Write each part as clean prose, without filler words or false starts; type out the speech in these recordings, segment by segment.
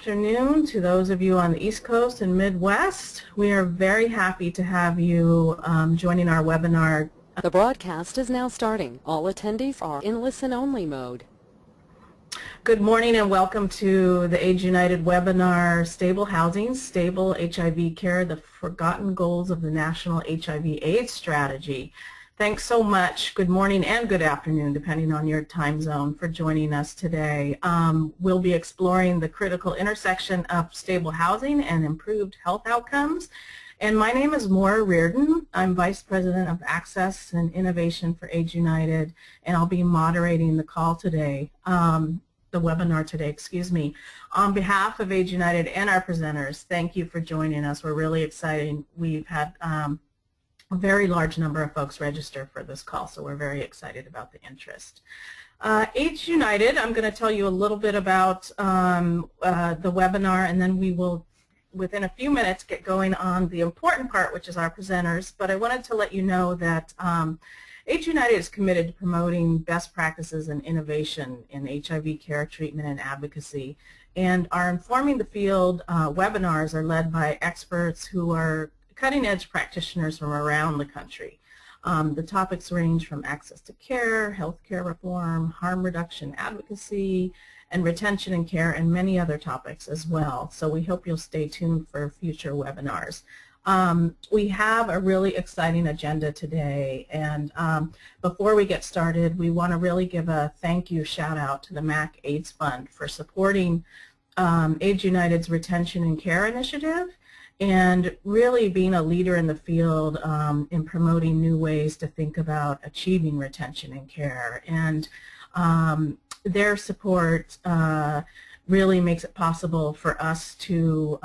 afternoon to those of you on the East Coast and Midwest. We are very happy to have you joining our webinar. The broadcast is now starting. All attendees are in listen-only mode. Good morning and welcome to the AIDS United webinar, Stable Housing, Stable HIV Care, the Forgotten Goals of the National HIV/AIDS Strategy. Thanks so much. Good morning and good afternoon, depending on your time zone, for joining us today. We'll be exploring the critical intersection of stable housing and improved health outcomes. And my name is Maura Reardon. I'm Vice President of Access and Innovation for AIDS United, and I'll be moderating the call today, the webinar today, excuse me. On behalf of AIDS United and our presenters, thank you for joining us. We're really excited. We've had a very large number of folks register for this call, so we're very excited about the interest. AIDS United, I'm going to tell you a little bit about the webinar, and then we will, within a few minutes, get going on the important part, which is our presenters. But I wanted to let you know that AIDS United is committed to promoting best practices and innovation in HIV care, treatment, and advocacy. And our Informing the Field webinars are led by experts who are cutting-edge practitioners from around the country. The topics range from access to care, healthcare reform, harm reduction advocacy, and retention and care, and many other topics as well. So we hope you'll stay tuned for future webinars. We have a really exciting agenda today, and before we get started, we want to really give a thank you shout out to the MAC AIDS Fund for supporting AIDS United's Retention and Care Initiative, and really being a leader in the field in promoting new ways to think about achieving retention and care. And their support really makes it possible for us to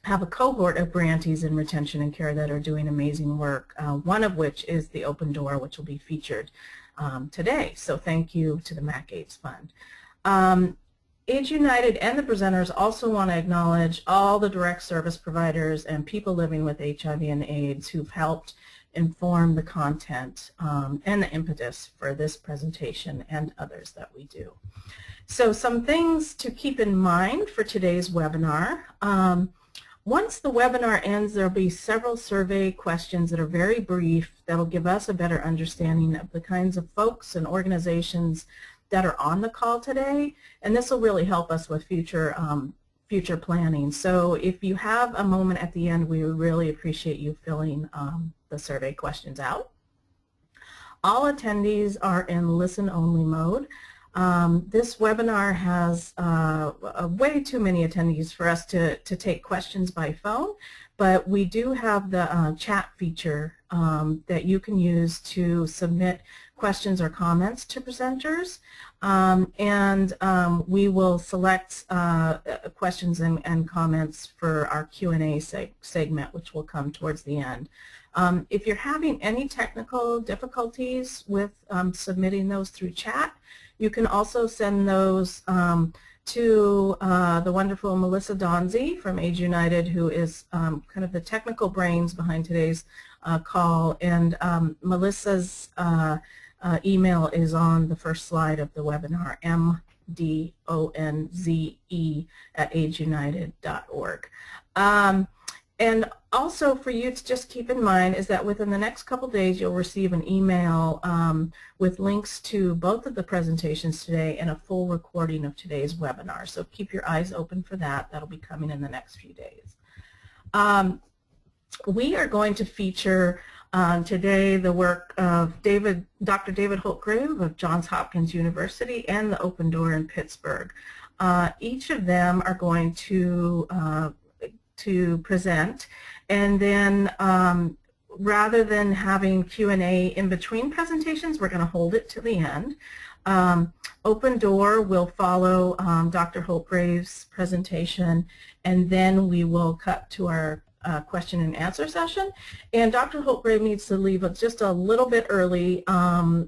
have a cohort of grantees in retention and care that are doing amazing work, one of which is the Open Door, which will be featured today. So thank you to the MAC AIDS Fund. AIDS United and the presenters also want to acknowledge all the direct service providers and people living with HIV and AIDS who've helped inform the content and the impetus for this presentation and others that we do. So some things to keep in mind for today's webinar. Once the webinar ends, there'll be several survey questions that are very brief that'll give us a better understanding of the kinds of folks and organizations that are on the call today, and this will really help us with future planning. So if you have a moment at the end, we would really appreciate you filling the survey questions out. All attendees are in listen-only mode. This webinar has way too many attendees for us to take questions by phone, but we do have the chat feature that you can use to submit questions or comments to presenters, and we will select questions and comments for our Q&A segment, which will come towards the end. If you're having any technical difficulties with submitting those through chat, you can also send those to the wonderful Melissa Donzi from AIDS United, who is kind of the technical brains behind today's call, and Melissa's email is on the first slide of the webinar, mdonze@aidsunited.org. And also for you to just keep in mind is that within the next couple days you'll receive an email with links to both of the presentations today and a full recording of today's webinar. So keep your eyes open for that. That'll be coming in the next few days. We are going to feature today the work of Dr. David Holtgrave of Johns Hopkins University and the Open Door in Pittsburgh. Each of them are going to present, and then rather than having Q&A in between presentations, we're going to hold it to the end. Open Door will follow Dr. Holtgrave's presentation, and then we will cut to our question and answer session. And Dr. Holtgrave needs to leave just a little bit early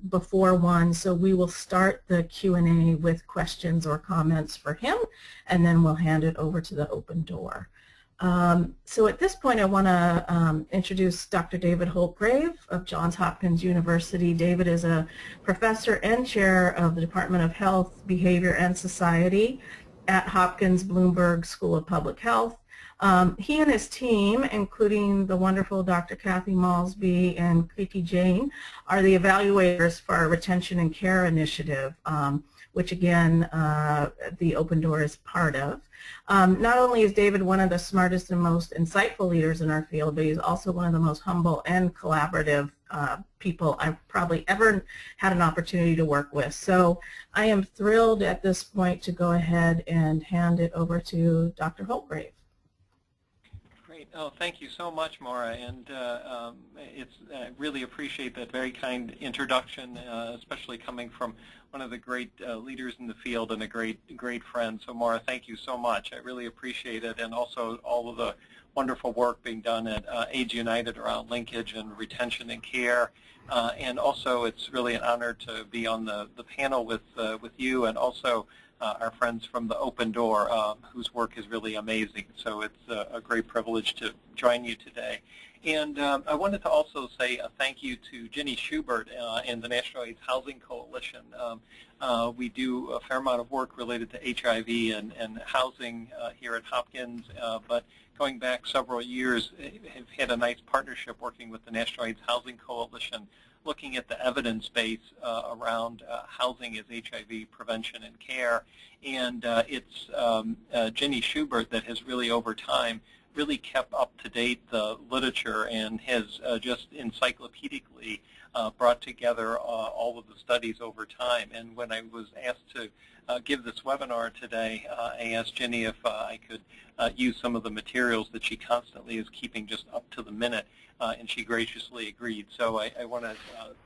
before 1, so we will start the Q&A with questions or comments for him, and then we'll hand it over to the Open Door. So at this point I want to introduce Dr. David Holtgrave of Johns Hopkins University. David is a professor and chair of the Department of Health, Behavior, and Society at Hopkins Bloomberg School of Public Health. He and his team, including the wonderful Dr. Kathy Malsby and Kriti Jain, are the evaluators for our Retention and Care Initiative, which again, the Open Door is part of. Not only is David one of the smartest and most insightful leaders in our field, but he's also one of the most humble and collaborative people I've probably ever had an opportunity to work with. So I am thrilled at this point to go ahead and hand it over to Dr. Holtgrave. Great. Oh, thank you so much, Maura, and I really appreciate that very kind introduction, especially coming from one of the great leaders in the field and a great friend. So, Maura, thank you so much. I really appreciate it, and also all of the wonderful work being done at AIDS United around linkage and retention and care. And also, it's really an honor to be on the panel with you, and also our friends from the Open Door, whose work is really amazing. So it's a great privilege to join you today. And I wanted to also say a thank you to Ginny Schubert and the National AIDS Housing Coalition. We do a fair amount of work related to HIV and housing here at Hopkins, but going back several years, have had a nice partnership working with the National AIDS Housing Coalition, looking at the evidence base around housing as HIV prevention and care. And it's Ginny Schubert that has really, over time, really kept up to date the literature and has just encyclopedically brought together all of the studies over time. And when I was asked to give this webinar today, I asked Ginny if I could use some of the materials that she constantly is keeping just up to the minute, and she graciously agreed. So I want to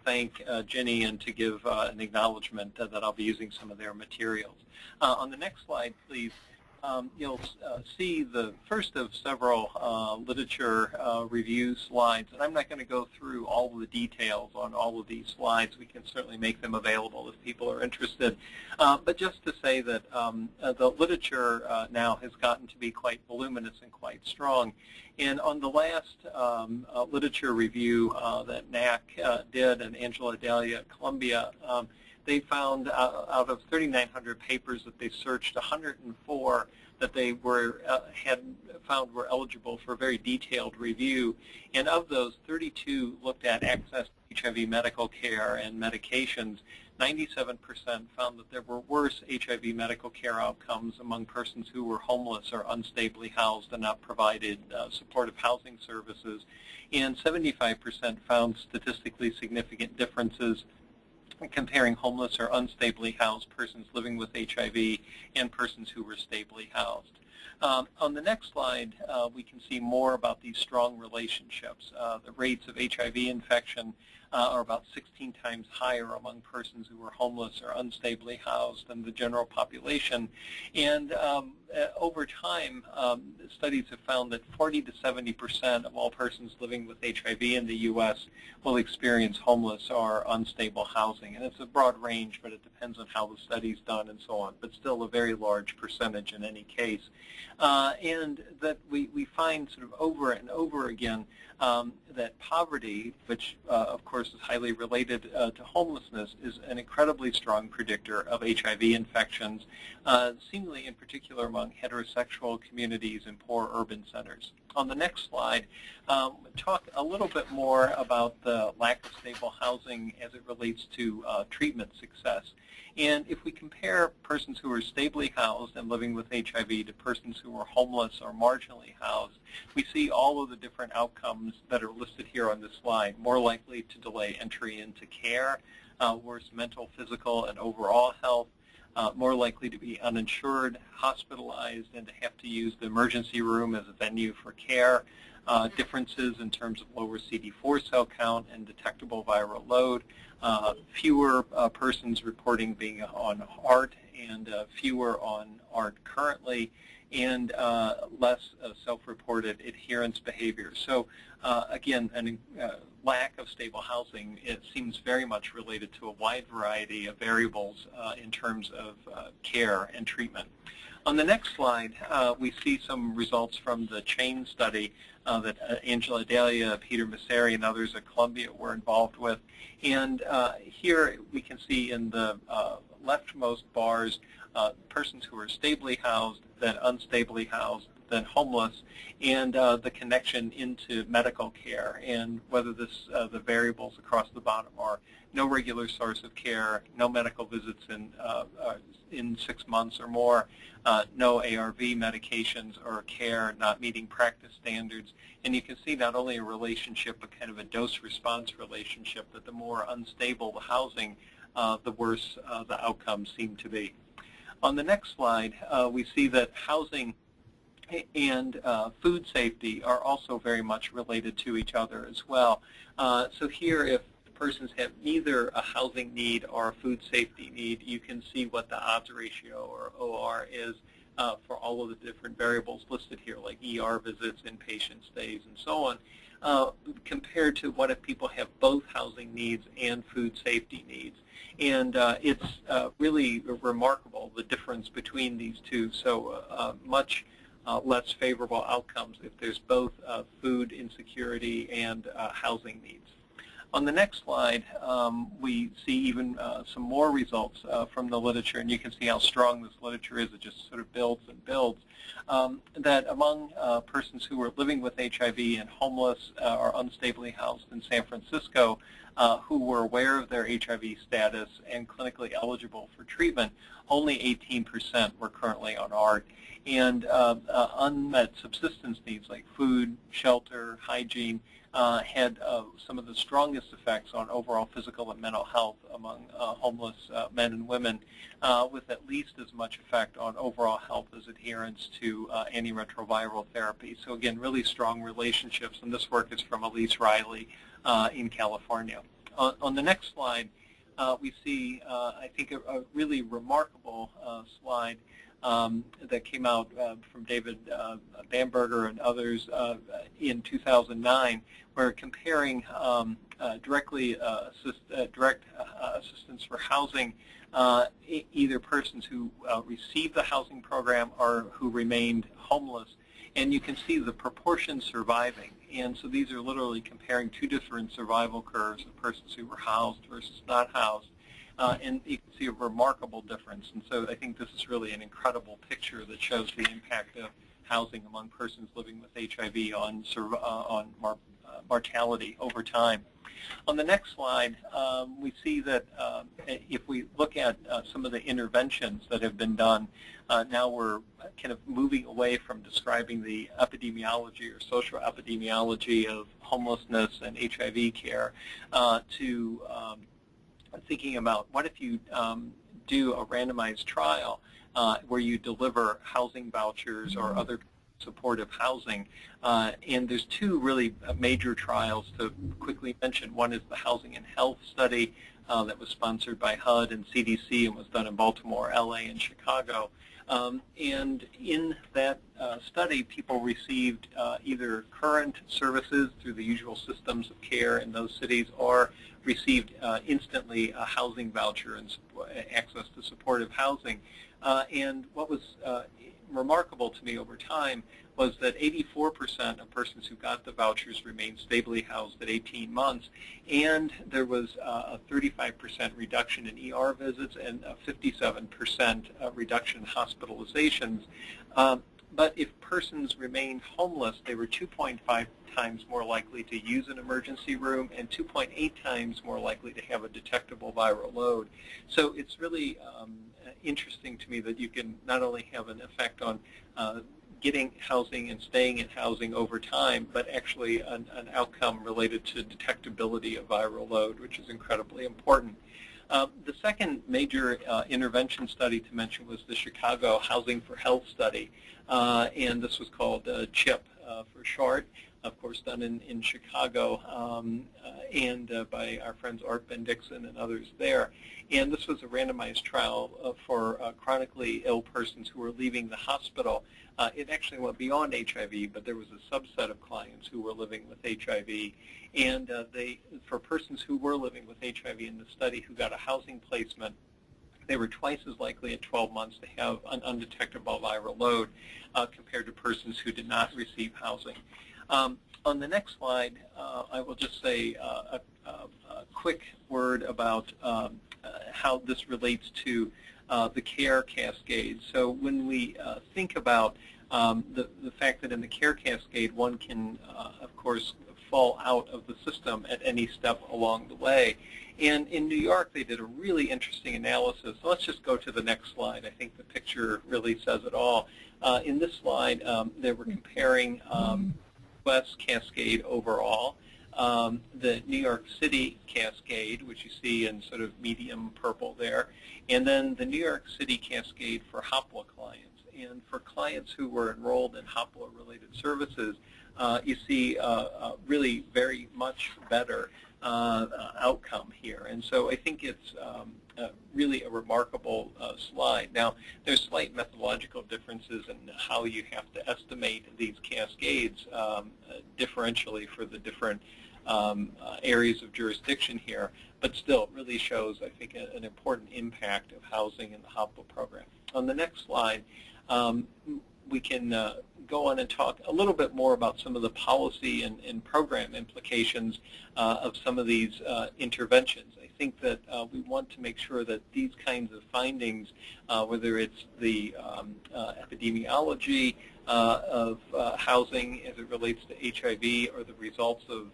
thank Ginny and to give an acknowledgement that I'll be using some of their materials. On the next slide, please. You'll see the first of several literature review slides, and I'm not going to go through all of the details on all of these slides. We can certainly make them available if people are interested. But just to say that the literature now has gotten to be quite voluminous and quite strong. And on the last literature review that NAC did, and Angela Dahlia at Columbia, they found out of 3,900 papers that they searched, 104 that they had found were eligible for very detailed review. And of those, 32 looked at access to HIV medical care and medications. 97% found that there were worse HIV medical care outcomes among persons who were homeless or unstably housed and not provided supportive housing services. And 75% found statistically significant differences comparing homeless or unstably housed persons living with HIV and persons who were stably housed. On the next slide, we can see more about these strong relationships. The rates of HIV infection are about 16 times higher among persons who are homeless or unstably housed than the general population. And over time, studies have found that 40 to 70% of all persons living with HIV in the U.S. will experience homeless or unstable housing. And it's a broad range, but it depends on how the study's done and so on, but still a very large percentage in any case. And that we find sort of over and over again that poverty, which of course is highly related to homelessness, is an incredibly strong predictor of HIV infections, seemingly in particular among heterosexual communities in poor urban centers. On the next slide, talk a little bit more about the lack of stable housing as it relates to treatment success. And if we compare persons who are stably housed and living with HIV to persons who are homeless or marginally housed, we see all of the different outcomes that are listed here on this slide. More likely to delay entry into care, worse mental, physical, and overall health, more likely to be uninsured, hospitalized, and to have to use the emergency room as a venue for care, differences in terms of lower CD4 cell count and detectable viral load, fewer persons reporting being on ART and fewer on ART currently, and less self-reported adherence behavior. So again, a lack of stable housing, it seems very much related to a wide variety of variables in terms of care and treatment. On the next slide, we see some results from the CHAIN study that Angela Dahlia, Peter Masseri, and others at Columbia were involved with. And here we can see in the leftmost bars persons who are stably housed, then unstably housed, then homeless, and the connection into medical care, and whether this, the variables across the bottom are no regular source of care, no medical visits in 6 months or more, no ARV medications or care not meeting practice standards. And you can see not only a relationship, but kind of a dose-response relationship, that the more unstable the housing, the worse the outcomes seem to be. On the next slide, we see that housing and food safety are also very much related to each other as well. So here, if persons have neither a housing need or a food safety need, you can see what the odds ratio, or OR, is for all of the different variables listed here, like ER visits, inpatient stays, and so on, compared to what if people have both housing needs and food safety needs. And it's really remarkable, the difference between these two. So much less favorable outcomes if there's both food insecurity and housing needs. On the next slide, we see even some more results from the literature, and you can see how strong this literature is. It just sort of builds and builds. That among persons who were living with HIV and homeless or unstably housed in San Francisco, who were aware of their HIV status and clinically eligible for treatment, only 18% were currently on ART. And unmet subsistence needs like food, shelter, hygiene had some of the strongest effects on overall physical and mental health among homeless men and women, with at least as much effect on overall health as adherence to antiretroviral therapy. So again, really strong relationships, and this work is from Elise Riley in California. On the next slide, we see, I think, a really remarkable slide that came out from David Bamberger and others in 2009, where comparing direct assistance for housing, either persons who received the housing program or who remained homeless. And you can see the proportion surviving. And so these are literally comparing two different survival curves of persons who were housed versus not housed. And you can see a remarkable difference. And so I think this is really an incredible picture that shows the impact of housing among persons living with HIV on mortality over time. On the next slide, we see that if we look at some of the interventions that have been done, now we're kind of moving away from describing the epidemiology or social epidemiology of homelessness and HIV care to thinking about what if you do a randomized trial where you deliver housing vouchers or other supportive housing. And there's two really major trials to quickly mention. One is the Housing and Health Study that was sponsored by HUD and CDC and was done in Baltimore, LA, and Chicago. And in that study, people received either current services through the usual systems of care in those cities, or received instantly a housing voucher and access to supportive housing. And what was remarkable to me over time was that 84% of persons who got the vouchers remained stably housed at 18 months, and there was a 35% reduction in ER visits and a 57% reduction in hospitalizations. But if persons remained homeless, they were 2.5 times more likely to use an emergency room and 2.8 times more likely to have a detectable viral load. So it's really interesting to me that you can not only have an effect on getting housing and staying in housing over time, but actually an outcome related to detectability of viral load, which is incredibly important. The second major intervention study to mention was the Chicago Housing for Health study, and this was called CHIP for short, of course done in Chicago and by our friends Art Ben-Dixon and others there. And this was a randomized trial for chronically ill persons who were leaving the hospital. It actually went beyond HIV, but there was a subset of clients who were living with HIV. And for persons who were living with HIV in the study who got a housing placement, they were twice as likely at 12 months to have an undetectable viral load compared to persons who did not receive housing. On the next slide, I will just say a quick word about how this relates to the Care Cascade. So when we think about the fact that in the Care Cascade one can, of course, fall out of the system at any step along the way. And in New York, they did a really interesting analysis. So let's just go to the next slide. I think the picture really says it all. In this slide, they were comparing West Cascade overall, the New York City Cascade, which you see in sort of medium purple there, and then the New York City Cascade for HOPWA clients. And for clients who were enrolled in HOPWA-related services, you see really very much better outcome here. And so I think it's really a remarkable slide. Now, there's slight methodological differences in how you have to estimate these cascades differentially for the different areas of jurisdiction here, but still really shows, I think, an important impact of housing in the HOPWA program. On the next slide, we can go on and talk a little bit more about some of the policy and program implications of some of these interventions. I think that we want to make sure that these kinds of findings, whether it's the epidemiology of housing as it relates to HIV, or the results of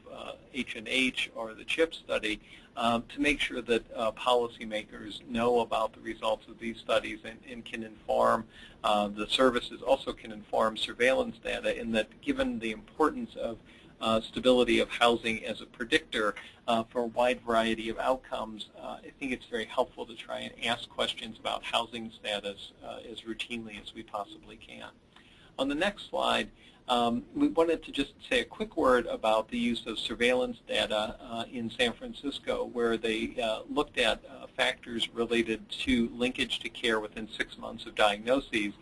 H&H or the CHIP study, to make sure that policymakers know about the results of these studies and can inform the services, also can inform surveillance data, in that given the importance of stability of housing as a predictor for a wide variety of outcomes, I think it's very helpful to try and ask questions about housing status as routinely as we possibly can. On the next slide, we wanted to just say a quick word about the use of surveillance data in San Francisco, where they looked at factors related to linkage to care within 6 months of diagnoses.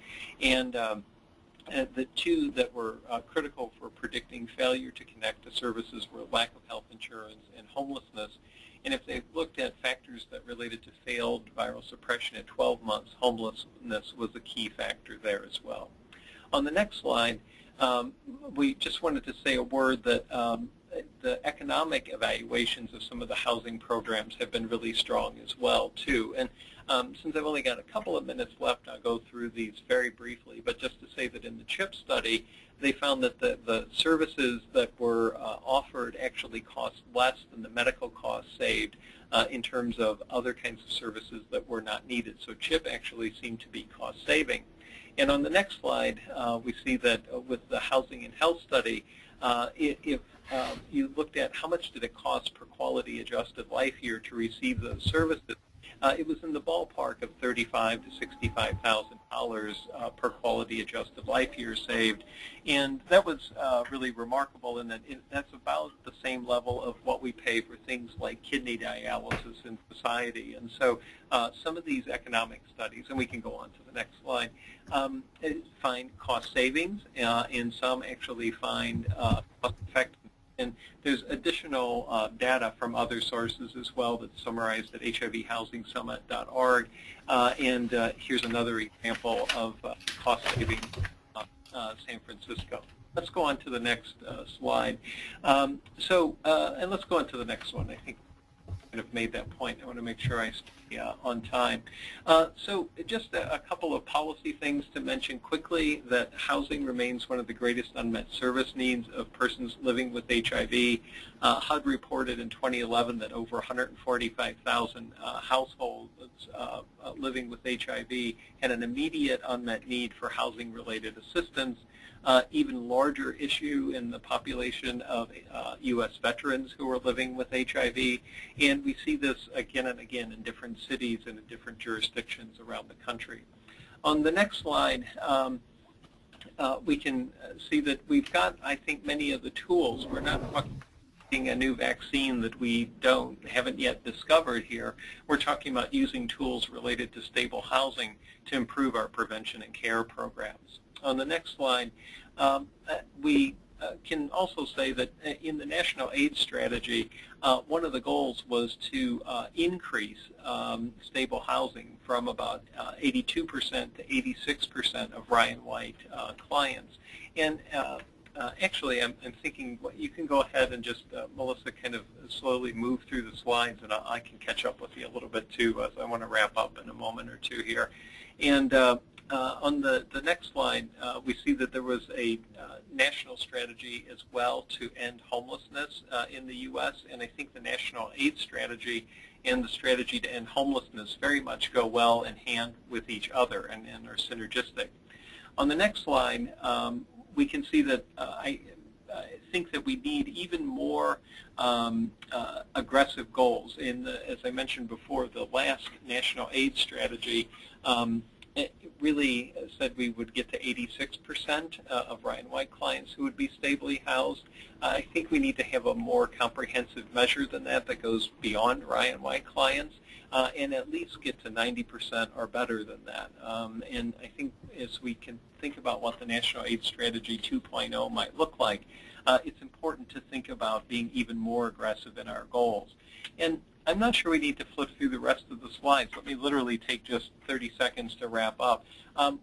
And the two that were critical for predicting failure to connect to services were lack of health insurance and homelessness. And if they looked at factors that related to failed viral suppression at 12 months, homelessness was a key factor there as well. On the next slide, we just wanted to say a word that the economic evaluations of some of the housing programs have been really strong as well, too. And since I've only got a couple of minutes left, I'll go through these very briefly. But just to say that in the CHIP study, they found that the services that were offered actually cost less than the medical costs saved in terms of other kinds of services that were not needed. So CHIP actually seemed to be cost saving. And on the next slide, we see that with the housing and health study, if you looked at how much did it cost per quality adjusted life year to receive those services, it was in the ballpark of $35,000 to $65,000 per quality adjusted life year saved. And that was really remarkable in that that's about the same level of what we pay for things like kidney dialysis in society. And so some of these economic studies, and we can go on to the next slide, find cost savings, and some actually find cost effectiveness. And there's additional data from other sources as well that's summarized at hivhousingsummit.org. And here's another example of cost savings San Francisco. Let's go on to the next slide. And let's go on to the next one. I think I have made that point. I want to make sure I stay on time. So just a couple of policy things to mention quickly, that housing remains one of the greatest unmet service needs of persons living with HIV. HUD reported in 2011 that over 145,000 households living with HIV had an immediate unmet need for housing-related assistance. Even larger issue in the population of U.S. veterans who are living with HIV, and we see this again and again in different cities and in different jurisdictions around the country. On the next slide, we can see that we've got, I think, many of the tools. We're not talking a new vaccine that we haven't yet discovered here. We're talking about using tools related to stable housing to improve our prevention and care programs. On the next slide, we can also say that in the National AIDS Strategy, one of the goals was to increase stable housing from about 82% to 86% of Ryan White clients. And actually, I'm thinking you can go ahead and just, Melissa, kind of slowly move through the slides, and I can catch up with you a little bit too, as I want to wrap up in a moment or two here. And on the next slide, we see that there was a national strategy as well to end homelessness in the U.S., and I think the national AIDS strategy and the strategy to end homelessness very much go well in hand with each other and are synergistic. On the next slide, we can see that I think that we need even more aggressive goals. As I mentioned before, the last national AIDS strategy it really said we would get to 86% of Ryan White clients who would be stably housed. I think we need to have a more comprehensive measure than that goes beyond Ryan White clients and at least get to 90% or better than that. And I think as we can think about what the National AIDS Strategy 2.0 might look like, it's important to think about being even more aggressive in our goals. And I'm not sure we need to flip through the rest of the slides. Let me literally take just 30 seconds to wrap up.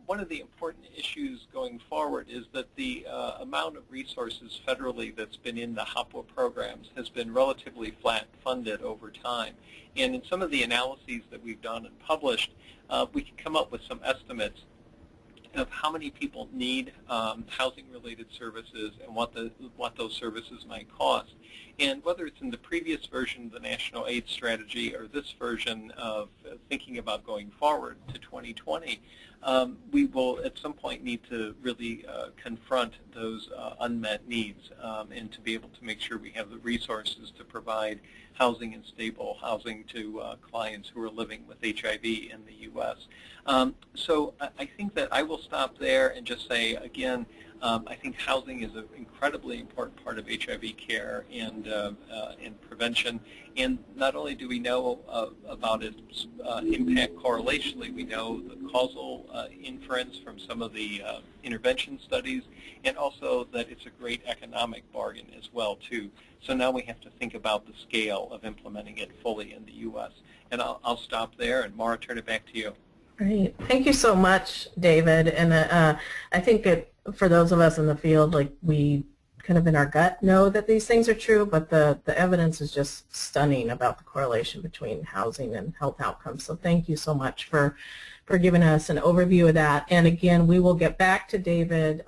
One of the important issues going forward is that the amount of resources federally that's been in the HOPWA programs has been relatively flat funded over time. And in some of the analyses that we've done and published, we can come up with some estimates of how many people need housing-related services and what those services might cost. And whether it's in the previous version of the National AIDS Strategy or this version of thinking about going forward to 2020, we will at some point need to really confront those unmet needs and to be able to make sure we have the resources to provide housing and stable housing to clients who are living with HIV in the U.S. So I think that I will stop there and just say, again, I think housing is an incredibly important part of HIV care and prevention. And not only do we know about its impact correlationally, we know the causal inference from some of the intervention studies, and also that it's a great economic bargain as well, too. So now we have to think about the scale of implementing it fully in the U.S. And I'll stop there, and Maura, turn it back to you. Great. Thank you so much, David. And I think that for those of us in the field, like we kind of in our gut know that these things are true, but the evidence is just stunning about the correlation between housing and health outcomes. So thank you so much for giving us an overview of that. And again, we will get back to David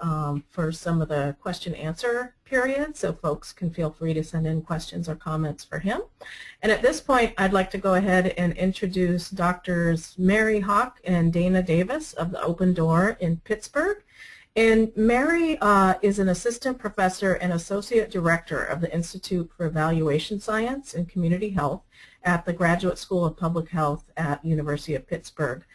for some of the question-answer period, so folks can feel free to send in questions or comments for him. And at this point, I'd like to go ahead and introduce Drs. Mary Hawk and Dana Davis of the Open Door in Pittsburgh. And Mary is an assistant professor and associate director of the Institute for Evaluation Science and Community Health at the Graduate School of Public Health at University of Pittsburgh.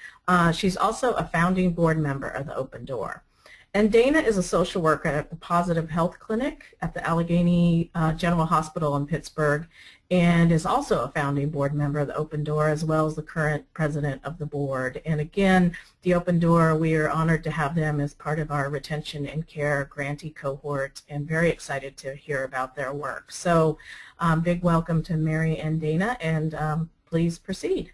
She's also a founding board member of the Open Door. And Dana is a social worker at the Positive Health Clinic at the Allegheny General Hospital in Pittsburgh, and is also a founding board member of the Open Door, as well as the current president of the board. And again, the Open Door, we are honored to have them as part of our retention and care grantee cohort, and very excited to hear about their work. So big welcome to Mary and Dana, and please proceed.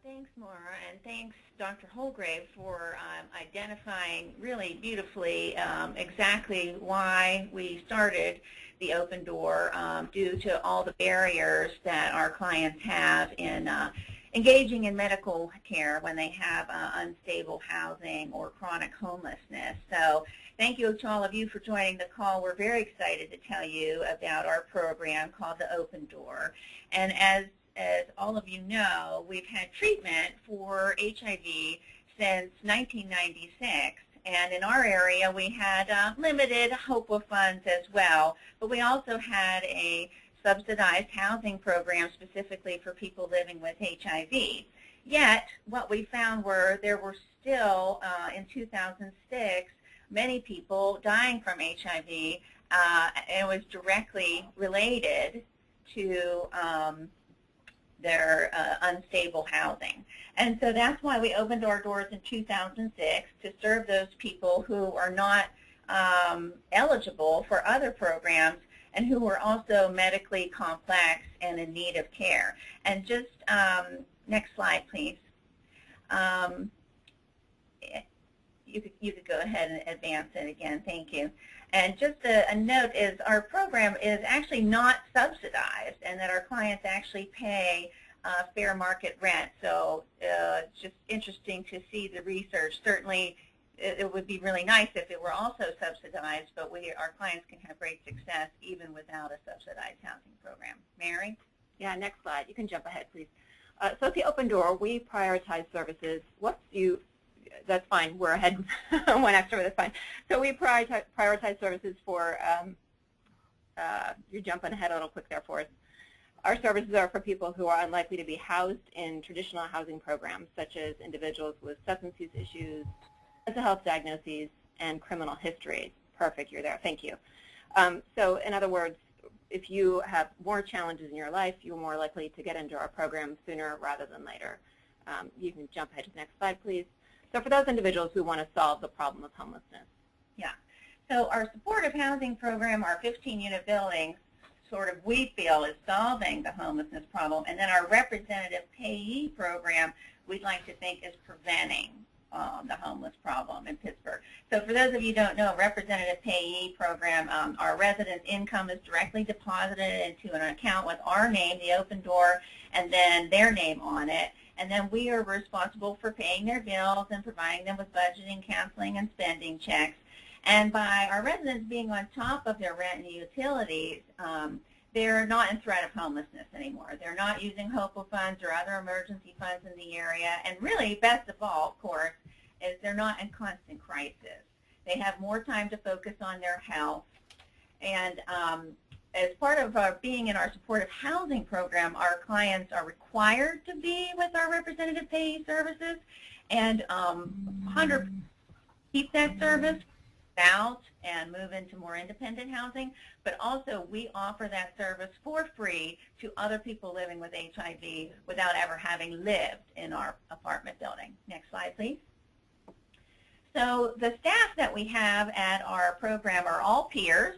Thanks, Maura, and thanks, Dr. Holgrave, for identifying really beautifully exactly why we started the Open Door due to all the barriers that our clients have in engaging in medical care when they have unstable housing or chronic homelessness. So thank you to all of you for joining the call. We're very excited to tell you about our program called the Open Door. And as all of you know, we've had treatment for HIV since 1996. And in our area, we had limited HOPWA funds as well, but we also had a subsidized housing program specifically for people living with HIV. Yet, what we found were there were still, in 2006, many people dying from HIV, and it was directly related to their unstable housing. And so that's why we opened our doors in 2006 to serve those people who are not eligible for other programs and who were also medically complex and in need of care. And just you could go ahead and advance it again. Thank you. And just a note is our program is actually not subsidized, and that our clients actually pay fair market rent. So it's just interesting to see the research. Certainly, it would be really nice if it were also subsidized, but our clients can have great success even without a subsidized housing program. Mary? Yeah, next slide. You can jump ahead, please. So at the Open Door, we prioritize services. That's fine. We're ahead one extra, but that's fine. So we prioritize services for, you're jumping ahead a little quick there for us. Our services are for people who are unlikely to be housed in traditional housing programs, such as individuals with substance use issues, mental health diagnoses, and criminal histories. Perfect, you're there. Thank you. So in other words, if you have more challenges in your life, you're more likely to get into our program sooner rather than later. You can jump ahead to the next slide, please. So for those individuals who want to solve the problem of homelessness. Yeah. So our supportive housing program, our 15-unit building, sort of we feel is solving the homelessness problem. And then our representative payee program, we'd like to think is preventing the homeless problem in Pittsburgh. So for those of you who don't know, representative payee program, our residents' income is directly deposited into an account with our name, the Open Door, and then their name on it. And then we are responsible for paying their bills and providing them with budgeting, counseling, and spending checks. And by our residents being on top of their rent and utilities, they're not in threat of homelessness anymore. They're not using HOPA funds or other emergency funds in the area. And really, best of all, of course, is they're not in constant crisis. They have more time to focus on their health. And as part of being in our supportive housing program, our clients are required to be with our representative payee services, and 100% keep that service out and move into more independent housing, but also we offer that service for free to other people living with HIV without ever having lived in our apartment building. Next slide, please. So the staff that we have at our program are all peers,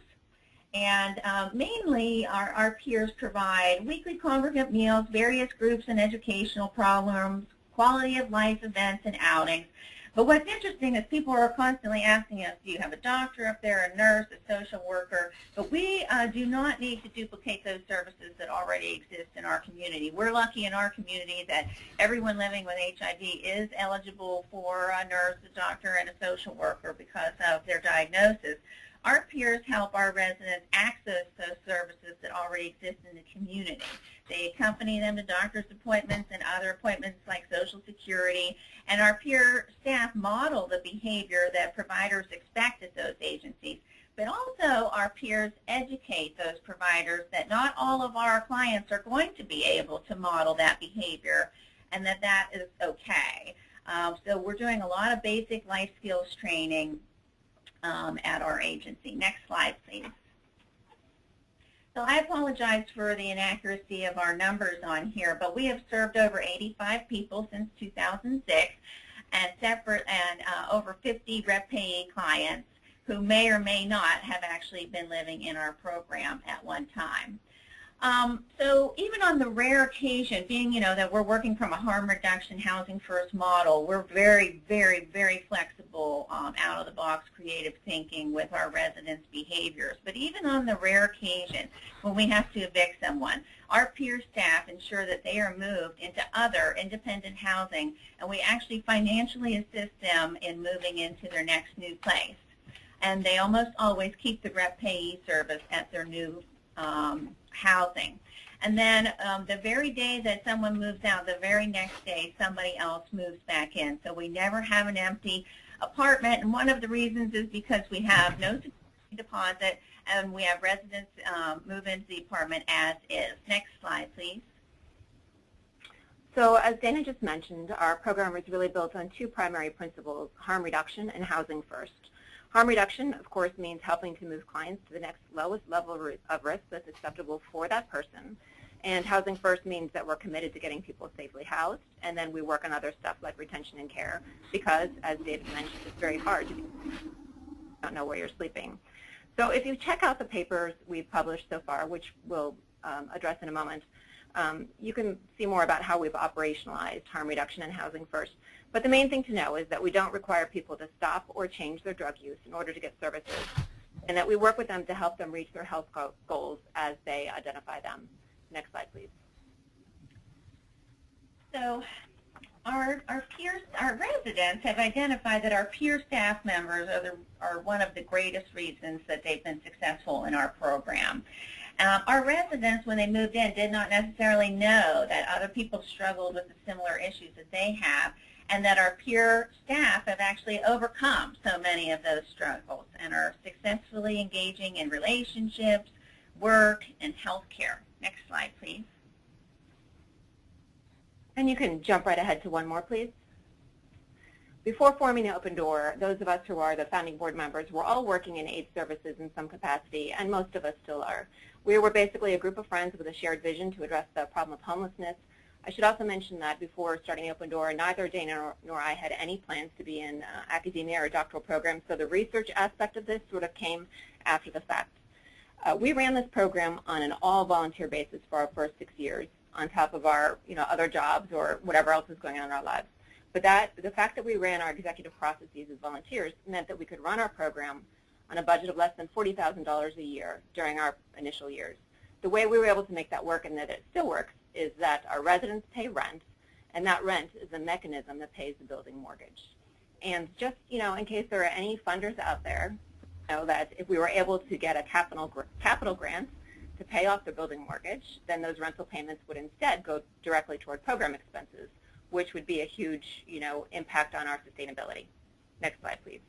and mainly our peers provide weekly congregate meals, various groups and educational programs, quality of life events and outings. But what's interesting is people are constantly asking us, do you have a doctor up there, a nurse, a social worker? But we do not need to duplicate those services that already exist in our community. We're lucky in our community that everyone living with HIV is eligible for a nurse, a doctor, and a social worker because of their diagnosis. Our peers help our residents access those services that already exist in the community. They accompany them to doctor's appointments and other appointments like Social Security, and our peer staff model the behavior that providers expect at those agencies. But also our peers educate those providers that not all of our clients are going to be able to model that behavior and that that is okay. So we're doing a lot of basic life skills training at our agency. Next slide, please. So I apologize for the inaccuracy of our numbers on here, but we have served over 85 people since 2006 and separate and over 50 rep payee clients who may or may not have actually been living in our program at one time. So even on the rare occasion, being, that we're working from a harm reduction housing first model, we're very, very, very flexible, out of the box creative thinking with our residents' behaviors. But even on the rare occasion when we have to evict someone, our peer staff ensure that they are moved into other independent housing, and we actually financially assist them in moving into their next new place. And they almost always keep the rep payee service at their new housing. And then the very day that someone moves out, the very next day somebody else moves back in. So we never have an empty apartment, and one of the reasons is because we have no security deposit and we have residents move into the apartment as is. Next slide, please. So as Dana just mentioned, our program is really built on two primary principles, harm reduction and housing first. Harm reduction, of course, means helping to move clients to the next lowest level of risk that's acceptable for that person. And housing first means that we're committed to getting people safely housed, and then we work on other stuff like retention and care because, as David mentioned, it's very hard to don't know where you're sleeping. So if you check out the papers we've published so far, which we'll address in a moment, You can see more about how we've operationalized harm reduction and housing first. But the main thing to know is that we don't require people to stop or change their drug use in order to get services, and that we work with them to help them reach their health goals as they identify them. Next slide, please. So our residents have identified that our peer staff members are one of the greatest reasons that they've been successful in our program. Our residents, when they moved in, did not necessarily know that other people struggled with the similar issues that they have, and that our peer staff have actually overcome so many of those struggles and are successfully engaging in relationships, work, and healthcare. Next slide, please. And you can jump right ahead to one more, please. Before forming the Open Door, those of us who are the founding board members were all working in AIDS services in some capacity, and most of us still are. We were basically a group of friends with a shared vision to address the problem of homelessness. I should also mention that before starting the Open Door, neither Dana nor I had any plans to be in academia or doctoral programs, so the research aspect of this sort of came after the fact. We ran this program on an all-volunteer basis for our first 6 years, on top of our other jobs or whatever else was going on in our lives. But the fact that we ran our executive processes as volunteers meant that we could run our program on a budget of less than $40,000 a year during our initial years. The way we were able to make that work, and that it still works, is that our residents pay rent, and that rent is a mechanism that pays the building mortgage. And just, in case there are any funders out there, know that if we were able to get a capital grant to pay off the building mortgage, then those rental payments would instead go directly toward program expenses, which would be a huge, impact on our sustainability. Next slide, please.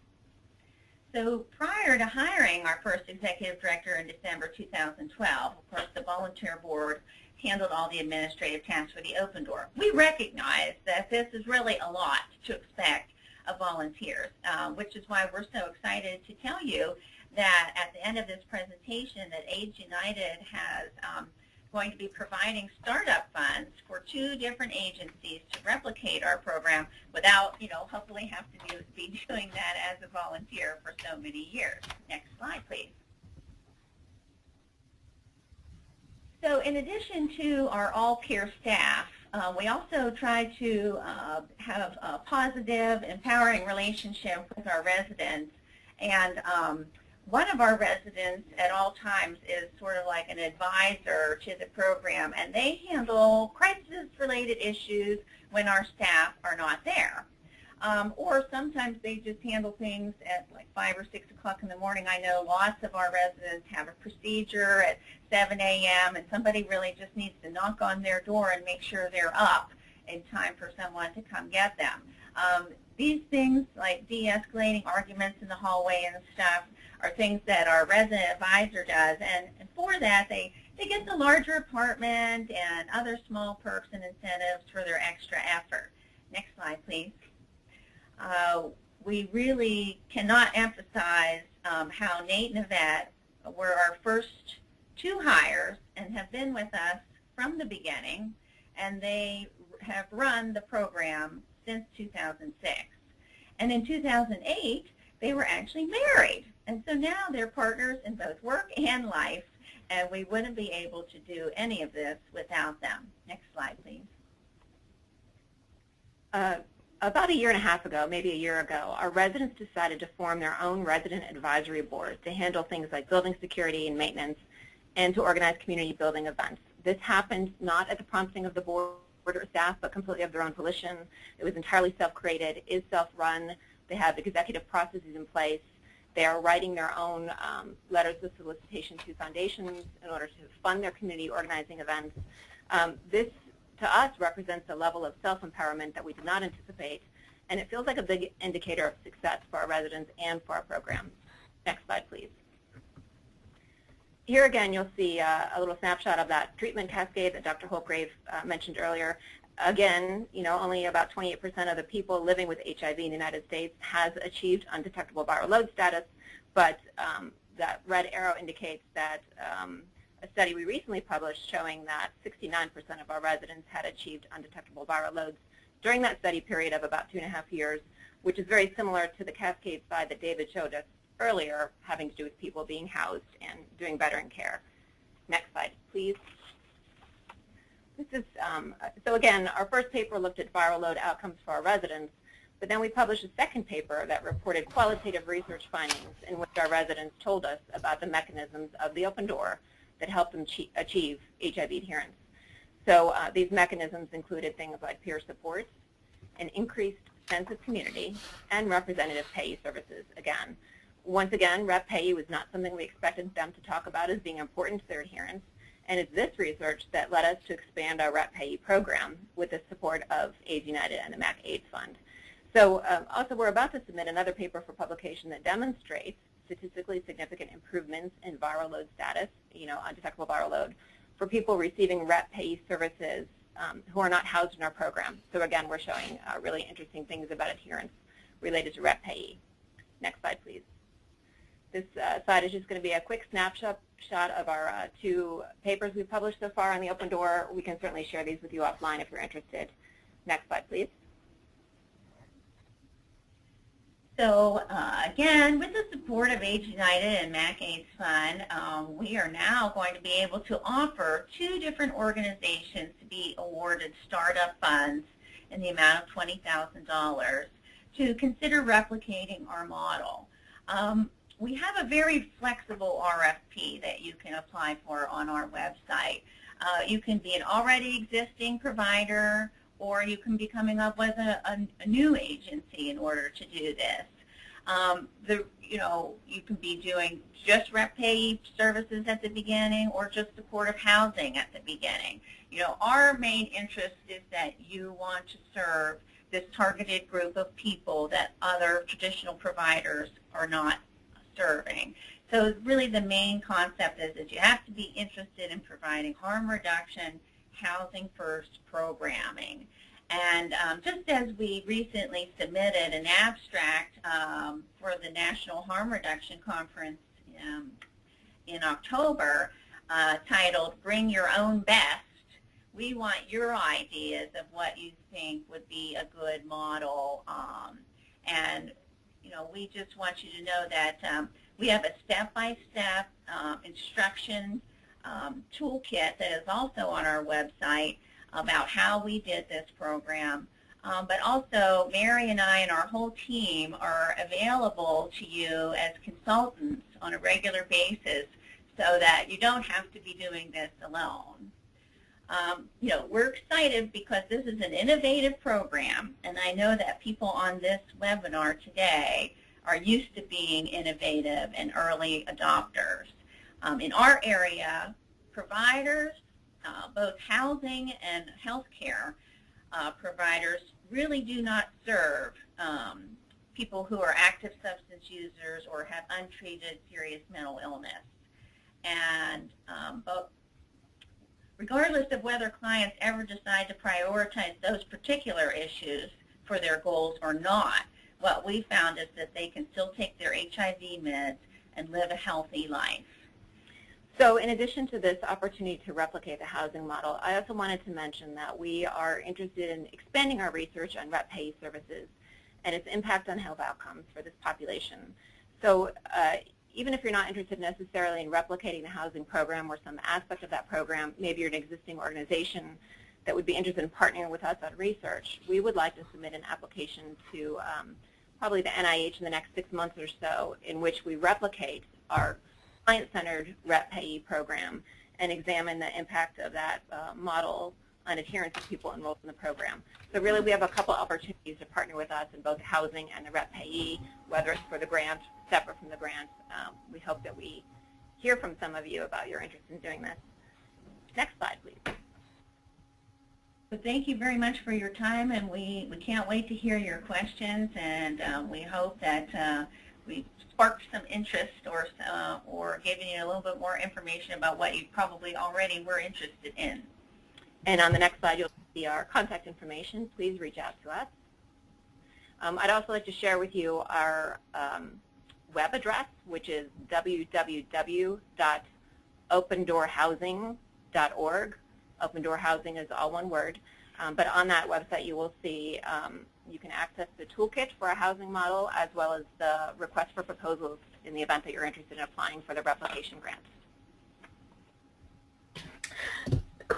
So prior to hiring our first executive director in December 2012, of course, the volunteer board handled all the administrative tasks for the Open Door. We recognize that this is really a lot to expect of volunteers, which is why we're so excited to tell you that at the end of this presentation that AIDS United has going to be providing startup funds for 2 different agencies to replicate our program without, hopefully have to be doing that as a volunteer for so many years. Next slide, please. So in addition to our all-peer staff, we also try to have a positive, empowering relationship with our residents. And one of our residents at all times is sort of like an advisor to the program, and they handle crisis-related issues when our staff are not there. Or sometimes they just handle things at like 5 or 6 o'clock in the morning. I know lots of our residents have a procedure at 7 a.m. and somebody really just needs to knock on their door and make sure they're up in time for someone to come get them. These things like de-escalating arguments in the hallway and stuff are things that our resident advisor does, and for that they get the larger apartment and other small perks and incentives for their extra effort. Next slide, please. We really cannot emphasize how Nate and Yvette were our first 2 hires and have been with us from the beginning, and they have run the program since 2006. And in 2008, they were actually married. And so now they're partners in both work and life, and we wouldn't be able to do any of this without them. Next slide, please. About a year and a half ago, maybe a year ago, our residents decided to form their own resident advisory board to handle things like building security and maintenance and to organize community building events. This happened not at the prompting of the board or staff, but completely of their own volition. It was entirely self-created, is self-run. They have executive processes in place. They are writing their own letters of solicitation to foundations in order to fund their community organizing events. This, to us, represents a level of self-empowerment that we did not anticipate, and it feels like a big indicator of success for our residents and for our programs. Next slide, please. Here again, you'll see a little snapshot of that treatment cascade that Dr. Holgrave mentioned earlier. Again, only about 28% of the people living with HIV in the United States has achieved undetectable viral load status, but that red arrow indicates that a study we recently published showing that 69% of our residents had achieved undetectable viral loads during that study period of about 2.5 years, which is very similar to the cascade slide that David showed us earlier, having to do with people being housed and doing better in care. Next slide, please. This is, so again, our first paper looked at viral load outcomes for our residents, but then we published a second paper that reported qualitative research findings in which our residents told us about the mechanisms of the open door that helped them achieve HIV adherence. So these mechanisms included things like peer support, an increased sense of community, and representative payee services again. Once again, Rep Payee was not something we expected them to talk about as being important to their adherence, and it's this research that led us to expand our Rep Payee program with the support of AIDS United and the MAC AIDS Fund. So also we're about to submit another paper for publication that demonstrates statistically significant improvements in viral load status, undetectable viral load, for people receiving Rep Payee services who are not housed in our program. So again, we're showing really interesting things about adherence related to Rep Payee. Next slide, please. This slide is just going to be a quick snapshot of our two papers we've published so far on the open door. We can certainly share these with you offline if you're interested. Next slide, please. So again, with the support of AIDS United and MAC AIDS Fund, we are now going to be able to offer two different organizations to be awarded startup funds in the amount of $20,000 to consider replicating our model. We have a very flexible RFP that you can apply for on our website. You can be an already existing provider, or you can be coming up with a new agency in order to do this. You can be doing just Rep Payee services at the beginning or just supportive housing at the beginning. Our main interest is that you want to serve this targeted group of people that other traditional providers are not serving. So really the main concept is that you have to be interested in providing harm reduction, housing first programming. And just as we recently submitted an abstract for the National Harm Reduction Conference in October titled Bring Your Own Best, we want your ideas of what you think would be a good model. We just want you to know that we have a step-by-step instruction toolkit that is also on our website about how we did this program. But also, Mary and I and our whole team are available to you as consultants on a regular basis so that you don't have to be doing this alone. We're excited because this is an innovative program, and I know that people on this webinar today are used to being innovative and early adopters. In our area, providers, both housing and healthcare providers, really do not serve people who are active substance users or have untreated serious mental illness. And but regardless of whether clients ever decide to prioritize those particular issues for their goals or not, what we found is that they can still take their HIV meds and live a healthy life. So in addition to this opportunity to replicate the housing model, I also wanted to mention that we are interested in expanding our research on Rep Payee services and its impact on health outcomes for this population. So even if you're not interested necessarily in replicating the housing program or some aspect of that program, maybe you're an existing organization that would be interested in partnering with us on research, we would like to submit an application to probably the NIH in the next 6 months or so, in which we replicate our client-centered Rep Payee program and examine the impact of that model on adherence of people enrolled in the program. So really we have a couple opportunities to partner with us in both housing and the Rep Payee, whether it's for the grant, separate from the grant. We hope that we hear from some of you about your interest in doing this. Next slide, please. So thank you very much for your time, and we can't wait to hear your questions, and we hope that we sparked some interest or given you a little bit more information about what you probably already were interested in. And on the next slide, you'll see our contact information. Please reach out to us. I'd also like to share with you our web address, which is www.opendoorhousing.org. Open Door Housing is all one word. But on that website, you will see you can access the toolkit for a housing model as well as the request for proposals in the event that you're interested in applying for the replication grant.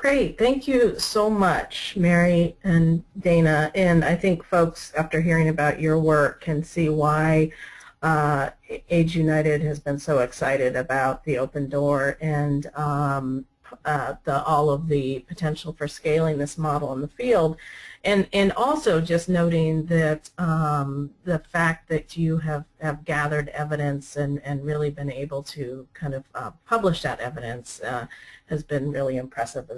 Great. Thank you so much, Mary and Dana. And I think folks, after hearing about your work, can see why AIDS United has been so excited about the open door and all of the potential for scaling this model in the field. And also just noting that the fact that you have gathered evidence and really been able to kind of publish that evidence has been really impressive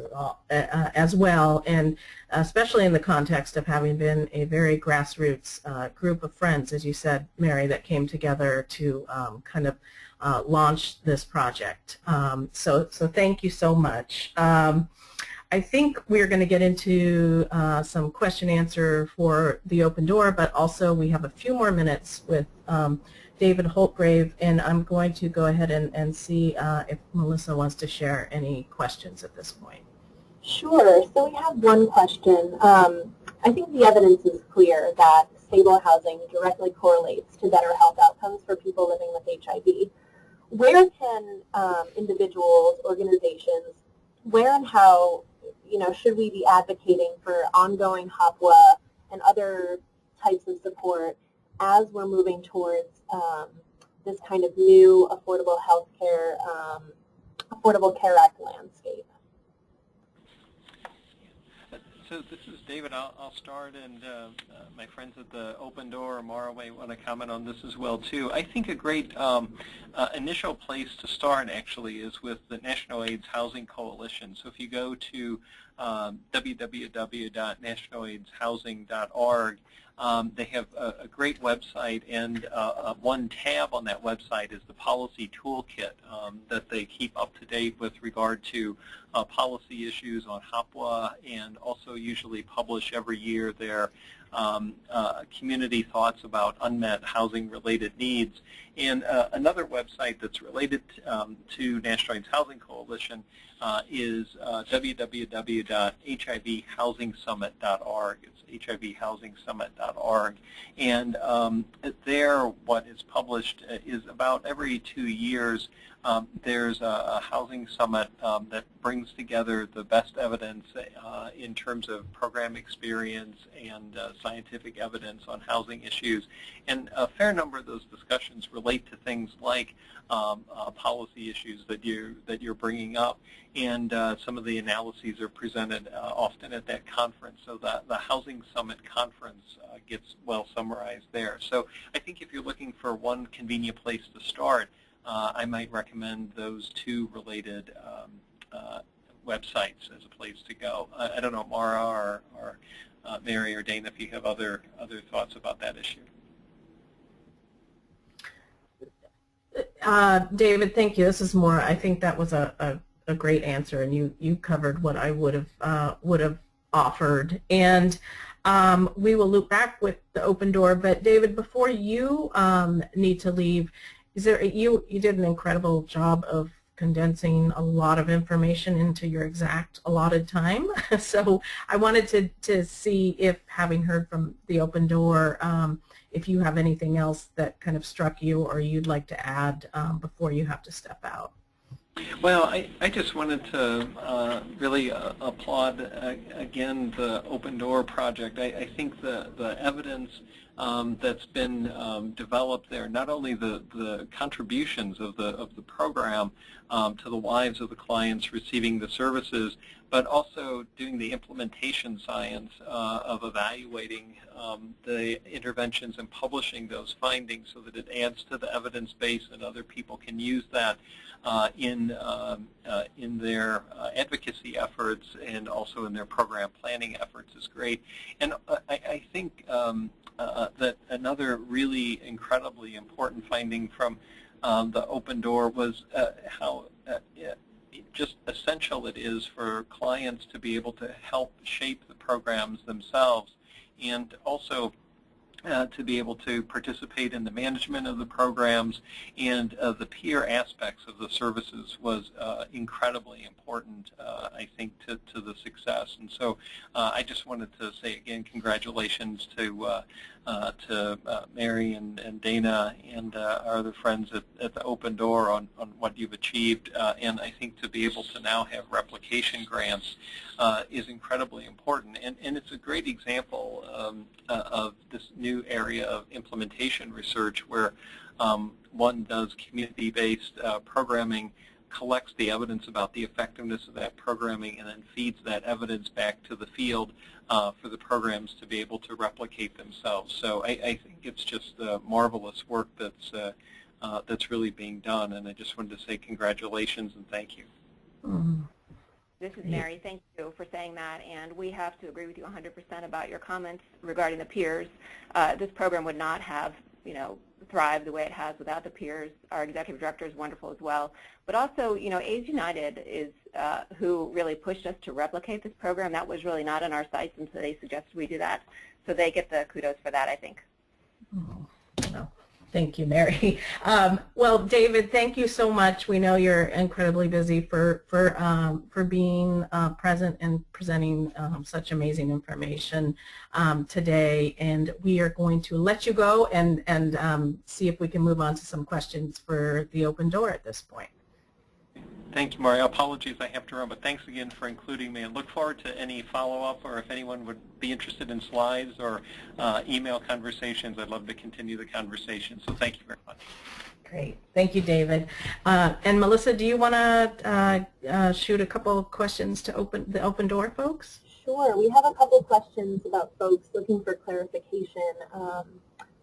as well, and especially in the context of having been a very grassroots group of friends, as you said, Mary, that came together to kind of launch this project. So thank you so much. I think we're going to get into some question answer for the open door, but also we have a few more minutes with David Holtgrave, and I'm going to go ahead and see if Melissa wants to share any questions at this point. Sure. So we have one question. I think the evidence is clear that stable housing directly correlates to better health outcomes for people living with HIV. Where can individuals, organizations, where and how, should we be advocating for ongoing HOPWA and other types of support as we're moving towards this kind of new Affordable Care Act landscape? So this is David. I'll start, and my friends at the Open Door or Mara may want to comment on this as well too. I think a great initial place to start actually is with the National AIDS Housing Coalition. So if you go to www.nationalaidshousing.org, they have a great website, and one tab on that website is the policy toolkit that they keep up to date with regard to policy issues on HOPWA, and also usually publish every year their community thoughts about unmet housing-related needs. And another website that's related to National AIDS Housing Coalition is www.hivhousingsummit.org. It's hivhousingsummit.org. And there, what is published is about every 2 years, there's a housing summit that brings together the best evidence in terms of program experience and scientific evidence on housing issues. And a fair number of those discussions relate to things like policy issues that you're bringing up, and some of the analyses are presented often at that conference. So the Housing Summit conference gets well summarized there. So I think if you're looking for one convenient place to start, I might recommend those two related websites as a place to go. I don't know, Mara or Mary or Dana, if you have other thoughts about that issue. David, thank you. This is Maura. I think that was a great answer, and you covered what I would have offered. And we will loop back with the open door. But David, before you need to leave, you did an incredible job of condensing a lot of information into your exact allotted time. So I wanted to see if, having heard from the open door, if you have anything else that kind of struck you or you'd like to add before you have to step out. Well, I just wanted to really applaud again the Open Door project. I think the evidence that's been developed there, not only the contributions of the program to the lives of the clients receiving the services, but also doing the implementation science of evaluating the interventions and publishing those findings so that it adds to the evidence base and other people can use that in their advocacy efforts and also in their program planning efforts is great. And I think that another really incredibly important finding from the Open Door was how just essential it is for clients to be able to help shape the programs themselves, and also to be able to participate in the management of the programs, and the peer aspects of the services was incredibly important, I think, to the success. And so I just wanted to say again, congratulations to Mary and Dana and our other friends at the Open Door on what you've achieved. And I think to be able to now have replication grants is incredibly important. And it's a great example of this new area of implementation research where one does community-based programming, collects the evidence about the effectiveness of that programming, and then feeds that evidence back to the field for the programs to be able to replicate themselves. So I think it's just marvelous work that's really being done, and I just wanted to say congratulations and thank you. Mm-hmm. This is Mary. Thank you for saying that, and we have to agree with you 100% about your comments regarding the peers. This program would not have, thrived the way it has without the peers. Our executive director is wonderful as well, but also, AIDS United is who really pushed us to replicate this program. That was really not on our sites, and so they suggested we do that. So they get the kudos for that, I think. Oh, well, thank you, Mary. Well, David, thank you so much. We know you're incredibly busy for being present and presenting such amazing information today. And we are going to let you go and see if we can move on to some questions for the Open Door at this point. Thank you, Maria. Apologies I have to run, but thanks again for including me, and look forward to any follow-up, or if anyone would be interested in slides or email conversations, I'd love to continue the conversation. So thank you very much. Great. Thank you, David. And Melissa, do you want to shoot a couple of questions to the Open Door folks? Sure. We have a couple questions about folks looking for clarification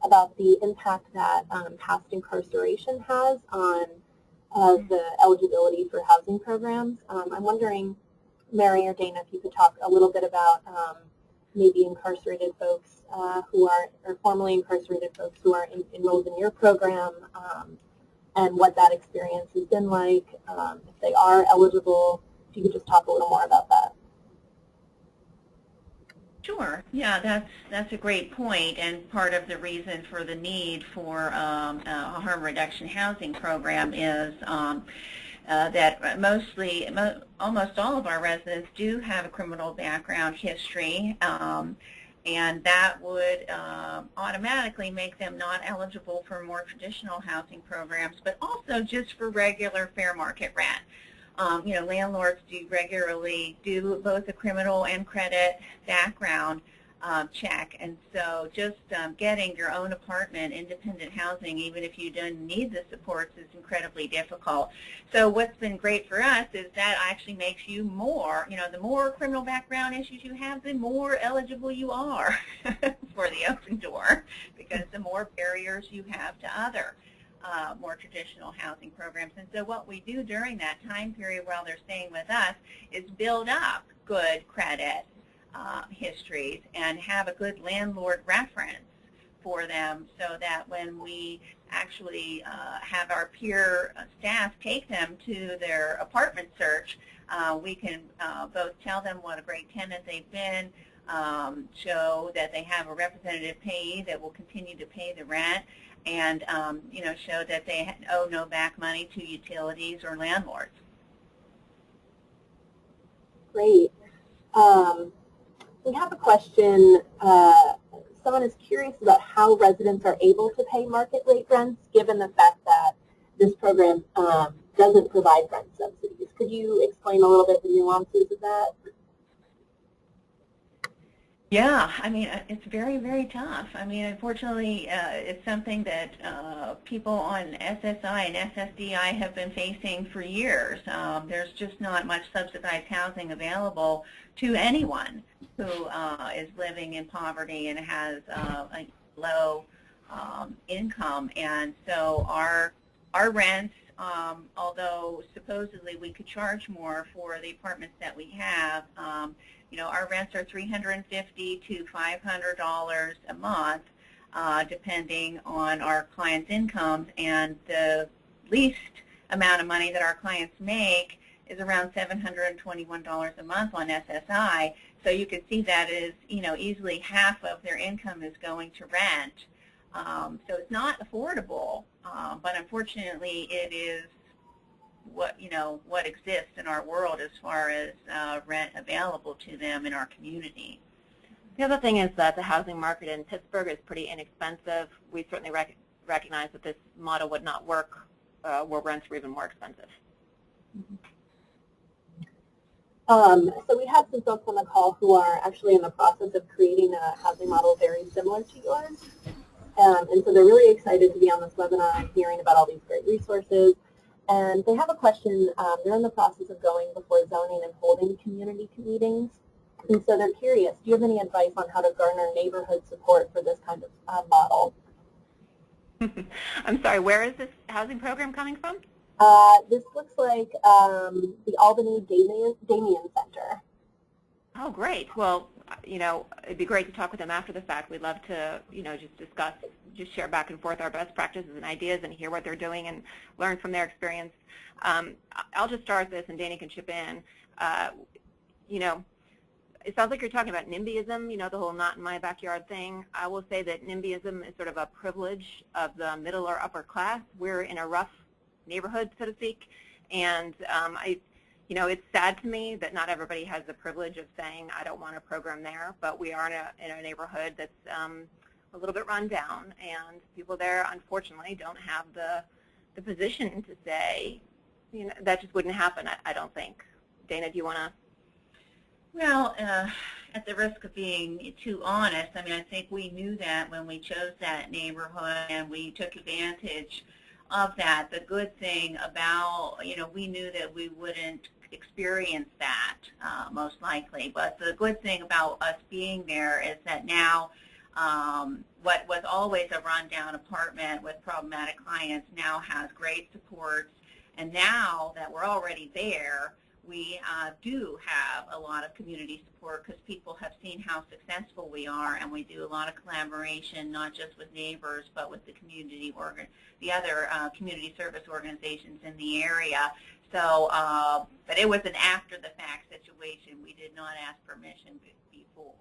about the impact that past incarceration has on the eligibility for housing programs. I'm wondering, Mary or Dana, if you could talk a little bit about maybe incarcerated folks who are, or formerly incarcerated folks who are enrolled in your program, and what that experience has been like, if they are eligible. If you could just talk a little more about that. Sure. Yeah, that's a great point, and part of the reason for the need for a harm reduction housing program is that almost all of our residents do have a criminal background history, and that would automatically make them not eligible for more traditional housing programs, but also just for regular fair market rent. Landlords do regularly do both a criminal and credit background check, and so just getting your own apartment, independent housing, even if you don't need the supports, is incredibly difficult. So what's been great for us is that actually makes you more, the more criminal background issues you have, the more eligible you are for the Open Door, because the more barriers you have to other more traditional housing programs. And so what we do during that time period while they're staying with us is build up good credit histories and have a good landlord reference for them, so that when we actually have our peer staff take them to their apartment search, we can both tell them what a great tenant they've been, show that they have a representative payee that will continue to pay the rent, and show that they owe no back money to utilities or landlords. Great. We have a question. Someone is curious about how residents are able to pay market rate rents, given the fact that this program doesn't provide rent subsidies. Could you explain a little bit the nuances of that? Yeah, I mean, it's very, very tough. I mean, unfortunately, it's something that people on SSI and SSDI have been facing for years. There's just not much subsidized housing available to anyone who is living in poverty and has a low income. And so our rents, although supposedly we could charge more for the apartments that we have, our rents are $350 to $500 a month, depending on our clients' incomes, and the least amount of money that our clients make is around $721 a month on SSI. So you can see that is, easily half of their income is going to rent. So it's not affordable, but unfortunately it is what exists in our world as far as rent available to them in our community. The other thing is that the housing market in Pittsburgh is pretty inexpensive. We certainly recognize that this model would not work where rents were even more expensive. So we have some folks on the call who are actually in the process of creating a housing model very similar to yours. And so they're really excited to be on this webinar and hearing about all these great resources. And they have a question. They're in the process of going before zoning and holding community meetings. And so they're curious, do you have any advice on how to garner neighborhood support for this kind of model? I'm sorry, where is this housing program coming from? This looks like the Albany Damien Center. Oh, great. Well, it'd be great to talk with them after the fact. We'd love to, just discuss, just share back and forth our best practices and ideas and hear what they're doing and learn from their experience. I'll just start this and Danny can chip in. It sounds like you're talking about NIMBYism, the whole not in my backyard thing. I will say that NIMBYism is sort of a privilege of the middle or upper class. We're in a rough neighborhood, so to speak, and it's sad to me that not everybody has the privilege of saying, I don't want a program there, but we are in a neighborhood that's a little bit run down, and people there, unfortunately, don't have the position to say, that just wouldn't happen, I don't think. Dana, do you want to? Well, at the risk of being too honest, I think we knew that when we chose that neighborhood and we took advantage of that. The good thing about, we knew that we wouldn't experience that most likely, but the good thing about us being there is that now what was always a rundown apartment with problematic clients now has great supports, and now that we're already there, we do have a lot of community support because people have seen how successful we are, and we do a lot of collaboration, not just with neighbors, but with the the other community service organizations in the area. So, but it was an after-the-fact situation. We did not ask permission before.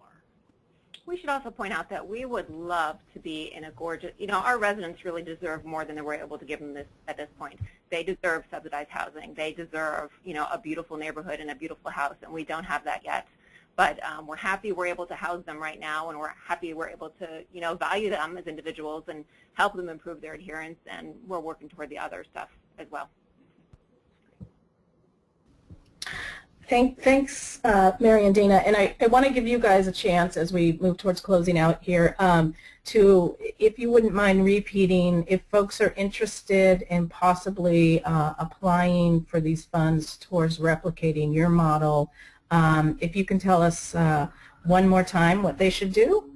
We should also point out that we would love to be in a gorgeous, our residents really deserve more than we're able to give them at this point. They deserve subsidized housing. They deserve, a beautiful neighborhood and a beautiful house, and we don't have that yet. But we're happy we're able to house them right now, and we're happy we're able to, value them as individuals and help them improve their adherence, and we're working toward the other stuff as well. Thanks, Mary and Dana. And I want to give you guys a chance as we move towards closing out here to, if you wouldn't mind repeating, if folks are interested in possibly applying for these funds towards replicating your model, if you can tell us one more time what they should do.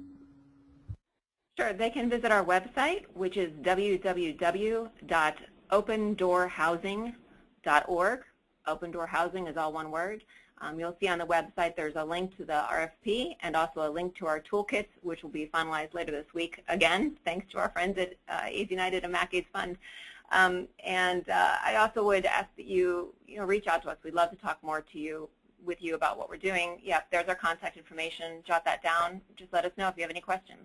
Sure. They can visit our website, which is www.opendoorhousing.org. Open Door Housing is all one word. You'll see on the website there's a link to the RFP and also a link to our toolkits, which will be finalized later this week, again, thanks to our friends at AIDS United and MacAIDS Fund. I also would ask that you, reach out to us. We'd love to talk more with you about what we're doing. Yeah, there's our contact information. Jot that down. Just let us know if you have any questions.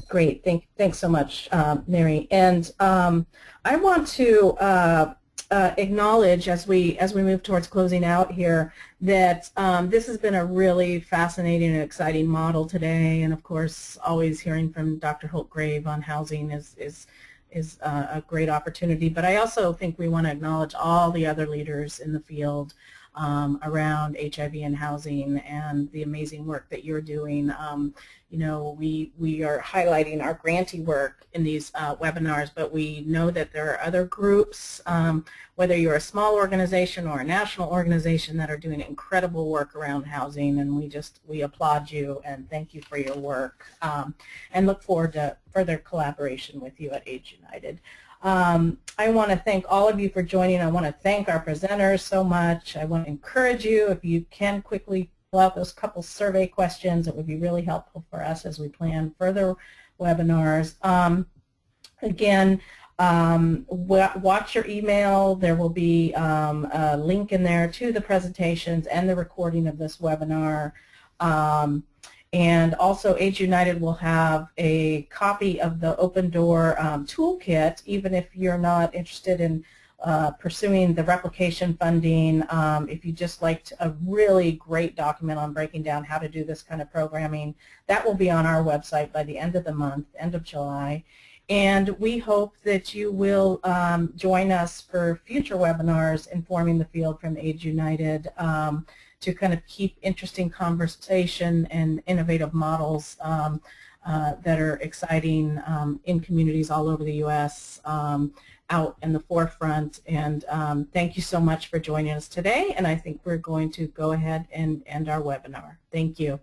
Great, thanks so much, Mary. And I want to acknowledge as we move towards closing out here that this has been a really fascinating and exciting model today. And of course, always hearing from Dr. Holtgrave on housing is a great opportunity. But I also think we want to acknowledge all the other leaders in the field around HIV and housing and the amazing work that you're doing. We are highlighting our grantee work in these webinars, but we know that there are other groups, whether you're a small organization or a national organization, that are doing incredible work around housing, and we applaud you and thank you for your work and look forward to further collaboration with you at AIDS United. I want to thank all of you for joining. I want to thank our presenters so much. I want to encourage you, if you can quickly fill out those couple survey questions, it would be really helpful for us as we plan further webinars. Again, Watch your email. There will be a link in there to the presentations and the recording of this webinar. And also AIDS United will have a copy of the Open Door toolkit, even if you're not interested in pursuing the replication funding. If you just liked a really great document on breaking down how to do this kind of programming, that will be on our website by the end of the month, end of July. And we hope that you will join us for future webinars informing the field from AIDS United to kind of keep interesting conversation and innovative models that are exciting in communities all over the U.S. Out in the forefront. And thank you so much for joining us today. And I think we're going to go ahead and end our webinar. Thank you.